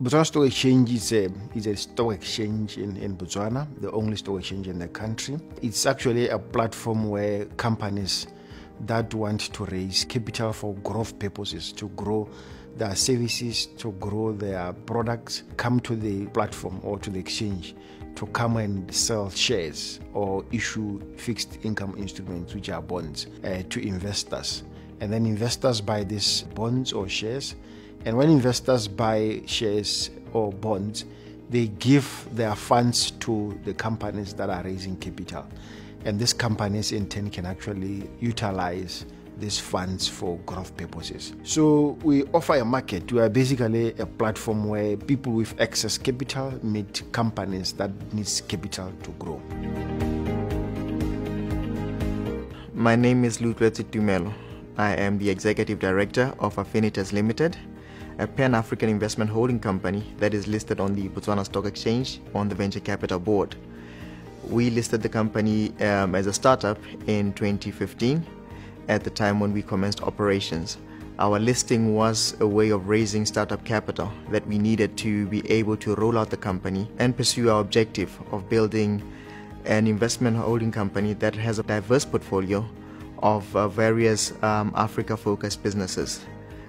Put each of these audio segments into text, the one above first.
Botswana Stock Exchange is a stock exchange in Botswana, the only stock exchange in the country. It's actually a platform where companies that want to raise capital for growth purposes, to grow their services, to grow their products, come to the platform or to the exchange to come and sell shares or issue fixed income instruments, which are bonds, to investors. And then investors buy these bonds or shares. And when investors buy shares or bonds, they give their funds to the companies that are raising capital. And these companies in turn can actually utilize these funds for growth purposes. So we offer a market. We are basically a platform where people with excess capital meet companies that need capital to grow. My name is REUPLOAD. I am the Executive Director of Affinitas Limited, a Pan-African investment holding company that is listed on the Botswana Stock Exchange on the Venture Capital Board. We listed the company as a startup in 2015, at the time when we commenced operations. Our listing was a way of raising startup capital that we needed to be able to roll out the company and pursue our objective of building an investment holding company that has a diverse portfolio of various Africa-focused businesses.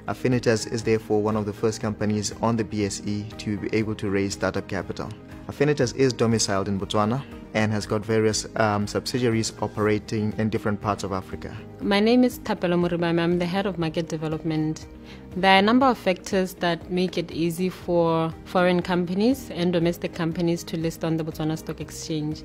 Affinitas is therefore one of the first companies on the BSE to be able to raise startup capital. Affinitas is domiciled in Botswana and has got various subsidiaries operating in different parts of Africa. My name is Thapelo Moribame. I'm the head of market development. There are a number of factors that make it easy for foreign companies and domestic companies to list on the Botswana Stock Exchange.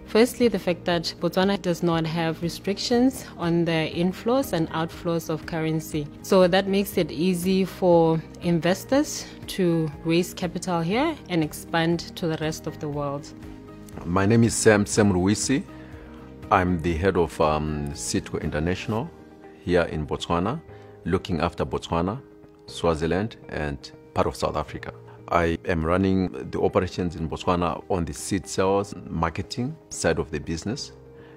Firstly, the fact that Botswana does not have restrictions on the inflows and outflows of currency. So that makes it easy for investors to raise capital here and expand to the rest of the world. My name is Sam Ruisi. I'm the head of Citco International here in Botswana, looking after Botswana, Swaziland, and part of South Africa. I am running the operations in Botswana on the seed sales marketing side of the business,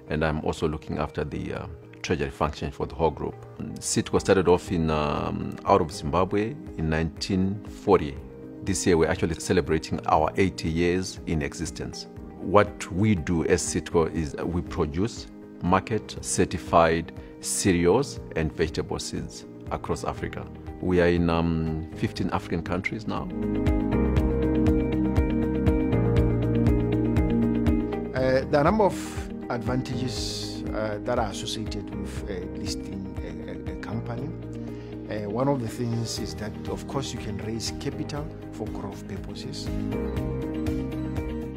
and I'm also looking after the treasury function for the whole group. Citco started off in out of Zimbabwe in 1940. This year we're actually celebrating our 80 years in existence. What we do as Citco is we produce market certified cereals and vegetable seeds across Africa. We are in 15 African countries now. There are a number of advantages that are associated with listing a company. One of the things is that, of course, you can raise capital for growth purposes.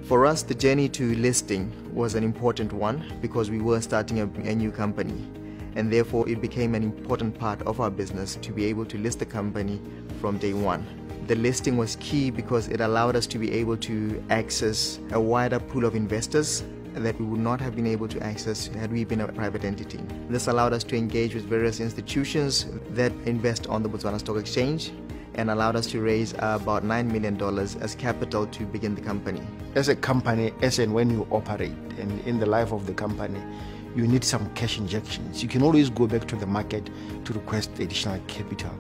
For us, the journey to listing was an important one because we were starting a new company, and therefore it became an important part of our business to be able to list the company from day one. The listing was key because it allowed us to be able to access a wider pool of investors that we would not have been able to access had we been a private entity. This allowed us to engage with various institutions that invest on the Botswana Stock Exchange and allowed us to raise about $9 million as capital to begin the company. As a company, as and when you operate and in the life of the company, you need some cash injections. You can always go back to the market to request additional capital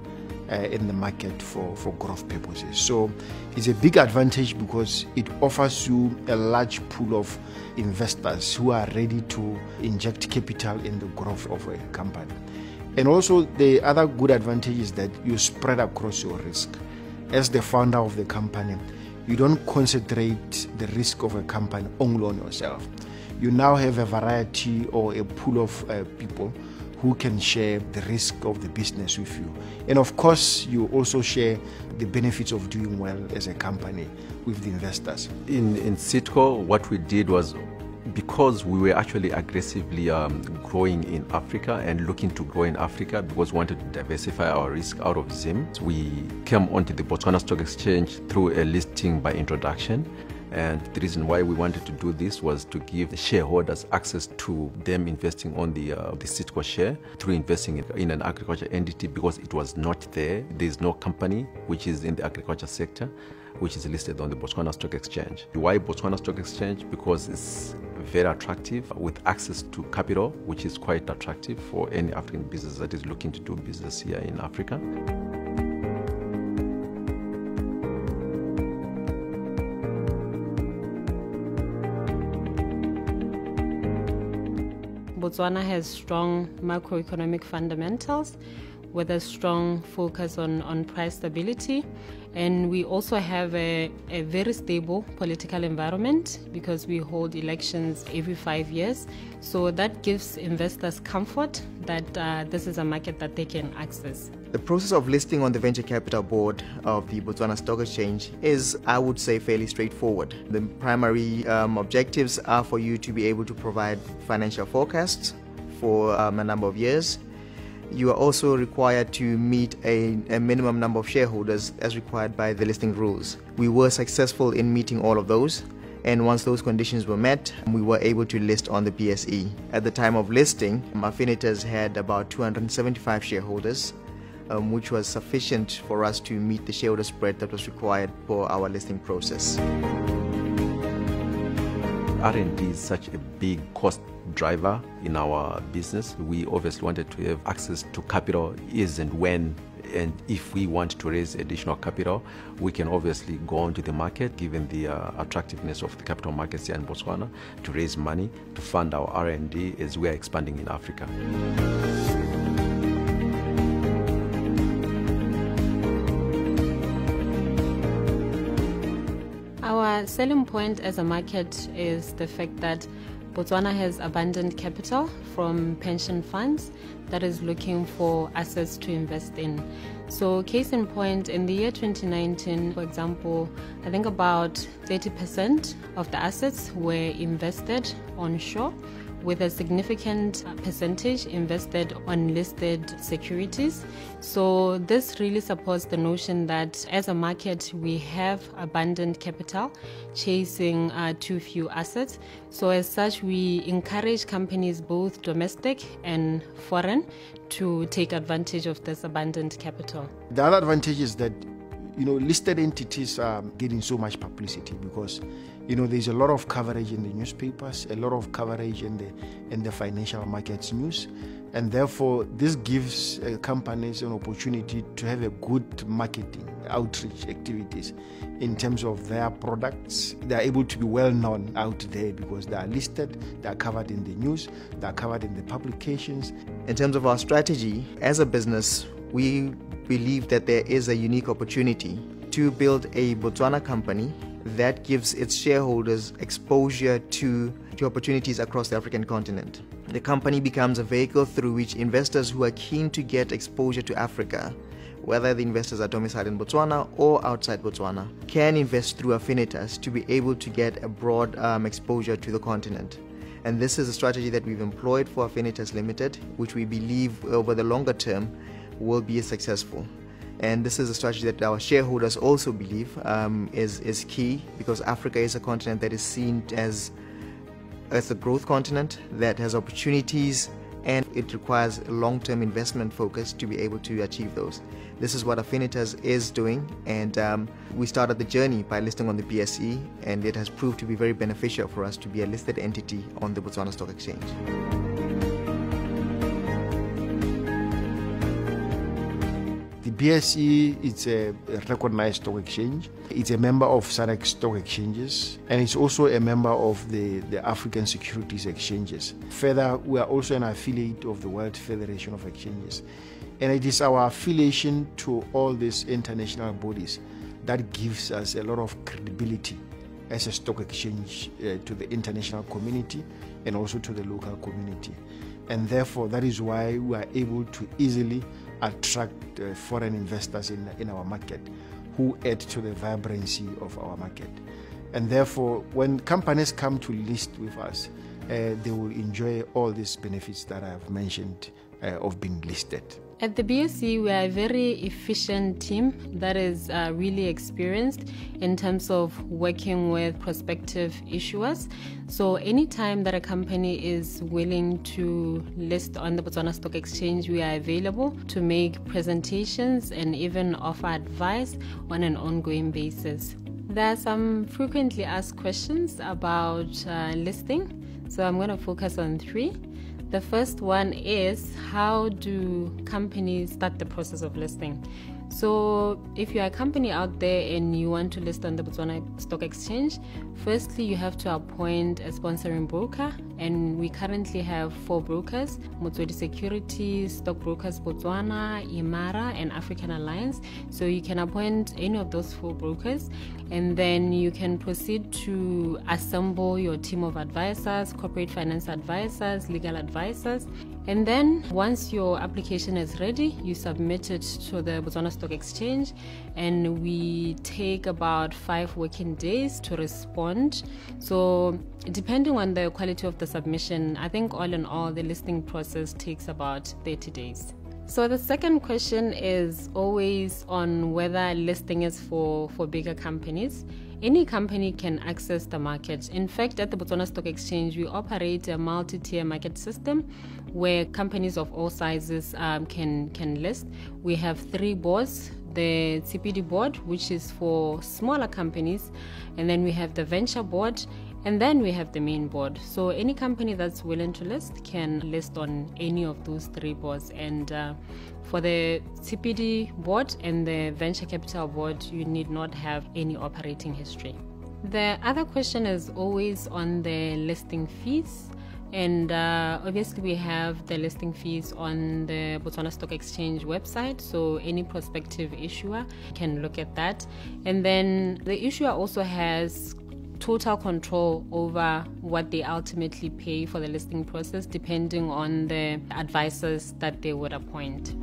in the market for growth purposes. So it's a big advantage because it offers you a large pool of investors who are ready to inject capital in the growth of a company. And also the other good advantage is that you spread across your risk. As the founder of the company, you don't concentrate the risk of a company only on yourself. You now have a variety or a pool of people who can share the risk of the business with you. And of course, you also share the benefits of doing well as a company with the investors. In Citco, what we did was, because we were actually aggressively growing in Africa and looking to grow in Africa because we wanted to diversify our risk out of Zim, we came onto the Botswana Stock Exchange through a listing by introduction. And the reason why we wanted to do this was to give the shareholders access to them investing on the Citco share through investing in an agriculture entity, because it was not there. There's no company which is in the agriculture sector which is listed on the Botswana Stock Exchange. Why Botswana Stock Exchange? Because it's very attractive with access to capital, which is quite attractive for any African business that is looking to do business here in Africa. Botswana has strong macroeconomic fundamentals with a strong focus on price stability. And we also have a very stable political environment because we hold elections every 5 years. So that gives investors comfort that this is a market that they can access. The process of listing on the venture capital board of the Botswana Stock Exchange is, I would say, fairly straightforward. The primary objectives are for you to be able to provide financial forecasts for a number of years. You are also required to meet a minimum number of shareholders as required by the listing rules. We were successful in meeting all of those, and once those conditions were met, we were able to list on the BSE. At the time of listing, Affinitas had about 275 shareholders, which was sufficient for us to meet the shareholder spread that was required for our listing process. R&D is such a big cost driver in our business. We obviously wanted to have access to capital is and when, and if we want to raise additional capital, we can obviously go onto the market, given the attractiveness of the capital markets here in Botswana, to raise money to fund our R&D as we are expanding in Africa. Our selling point as a market is the fact that Botswana has abundant capital from pension funds that is looking for assets to invest in. So case in point, in the year 2019, for example, I think about 30% of the assets were invested onshore, with a significant percentage invested on listed securities. So this really supports the notion that as a market, we have abundant capital chasing too few assets. So as such, we encourage companies, both domestic and foreign, to take advantage of this abundant capital. The other advantage is that listed entities are getting so much publicity because, there's a lot of coverage in the newspapers, a lot of coverage in the financial markets news, and therefore this gives companies an opportunity to have a good marketing outreach activities in terms of their products. They are able to be well known out there because they are listed, they are covered in the news, they are covered in the publications. In terms of our strategy, as a business, we believe that there is a unique opportunity to build a Botswana company that gives its shareholders exposure to opportunities across the African continent. The company becomes a vehicle through which investors who are keen to get exposure to Africa, whether the investors are domiciled in Botswana or outside Botswana, can invest through Affinitas to be able to get a broad exposure to the continent. And this is a strategy that we've employed for Affinitas Limited, which we believe over the longer term will be successful. And this is a strategy that our shareholders also believe is key, because Africa is a continent that is seen as a growth continent that has opportunities, and it requires a long-term investment focus to be able to achieve those. This is what Affinitas is doing, and we started the journey by listing on the BSE, and it has proved to be very beneficial for us to be a listed entity on the Botswana Stock Exchange. The BSE is a recognized stock exchange. It's a member of SADC stock exchanges, and it's also a member of the African Securities Exchanges. Further, we are also an affiliate of the World Federation of Exchanges. And it is our affiliation to all these international bodies that gives us a lot of credibility as a stock exchange to the international community and also to the local community. And therefore, that is why we are able to easily attract foreign investors in our market, who add to the vibrancy of our market. And therefore, when companies come to list with us, they will enjoy all these benefits that I have mentioned of being listed. At the BSE, we are a very efficient team that is really experienced in terms of working with prospective issuers. So anytime that a company is willing to list on the Botswana Stock Exchange, we are available to make presentations and even offer advice on an ongoing basis. There are some frequently asked questions about listing, so I'm going to focus on 3. The first one is, how do companies start the process of listing? So if you're a company out there and you want to list on the Botswana Stock Exchange, firstly you have to appoint a sponsoring broker, and we currently have 4 brokers: Motswedi Securities, Stock Brokers Botswana, Imara, and African Alliance. So you can appoint any of those 4 brokers, and then you can proceed to assemble your team of advisors, corporate finance advisors, legal advisors. And then once your application is ready, you submit it to the Botswana Stock Exchange, and we take about 5 working days to respond. So depending on the quality of the submission, I think all in all the listing process takes about 30 days. So the second question is always on whether listing is for bigger companies. Any company can access the market. In fact, at the Botswana Stock Exchange, we operate a multi-tier market system where companies of all sizes can list. We have 3 boards: the CPD board, which is for smaller companies, and then we have the venture board, and then we have the main board. So any company that's willing to list can list on any of those 3 boards. And for the CPD board and the venture capital board, you need not have any operating history. The other question is always on the listing fees. And obviously we have the listing fees on the Botswana Stock Exchange website, so any prospective issuer can look at that. And then the issuer also has total control over what they ultimately pay for the listing process, depending on the advisors that they would appoint.